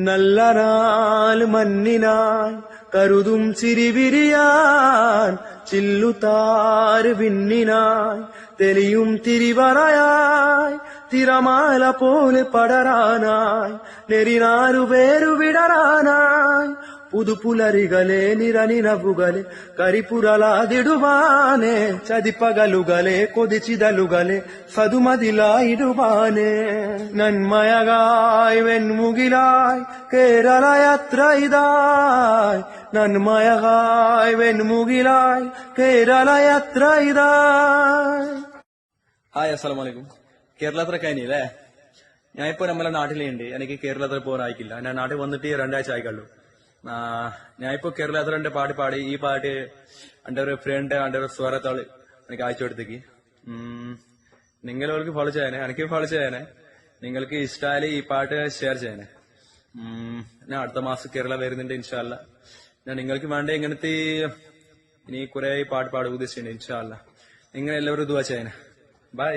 നല്ല നാൾ മഞ്ഞിനായി കരുതും ചിരിവിരിയാൻ ചില്ലുതാര് വിണ്ണിനായി തെളിയും തിരിവറയായി തിരമാല പോലെ പടരാനായി നെരിനാരു പേരു വിടരാനായി പുതുപുലരികളെ നിരനിനവുകളെ കരിപുരലാതിടുവാനെ ചതിപ്പകലുകളെ കൊതിച്ചിതലുകളെ സതുമതിലായിടുവാനെ നന്മയകായ് വെൺമുകിലായി കേരളയാത്ര ഇതായി നന്മയകായ് വെൺമുകിലായി കേരളയാത്ര ഇതായി. ഹായ്, അസ്സലാമു അലൈക്കും. കേരളത്ര കഴിഞ്ഞില്ലേ? ഞാനിപ്പോ നമ്മളെ നാട്ടിലുണ്ട്. എനിക്ക് കേരളത്തിൽ പോകാൻ ആയിക്കില്ല. ഞാൻ നാട്ടിൽ വന്നിട്ട് 2 ആഴ്ച ആയിക്കുള്ളൂ. ഞാനിപ്പോ കേരളത്തിലെ പാട്ട് പാടി. ഈ പാട്ട് എന്റെ ഒരു ഫ്രണ്ട് എന്റെ ഒരു സ്വരത്താള് എനിക്ക് അയച്ചു കൊടുത്തേക്ക്. നിങ്ങൾക്ക് ഫോളോ ചെയ്യാനേ, എനിക്ക് ഫോളോ ചെയ്യാനേ. നിങ്ങൾക്ക് ഇഷ്ടമായാലും ഈ പാട്ട് ഷെയർ ചെയ്യാനേ. ഞാൻ അടുത്ത മാസം കേരള വരുന്നുണ്ട് ഇൻഷാ അല്ലാ. ഞാൻ നിങ്ങൾക്ക് വേണ്ട ഇങ്ങനത്തെ ഇനി കുറെ പാട്ട് പാടുക ഉദ്ദേശിച്ചിട്ടുണ്ട് ഇൻഷാ അല്ലാ. നിങ്ങൾ എല്ലാവരും ദുആ ചെയ്യാനേ. ബൈ.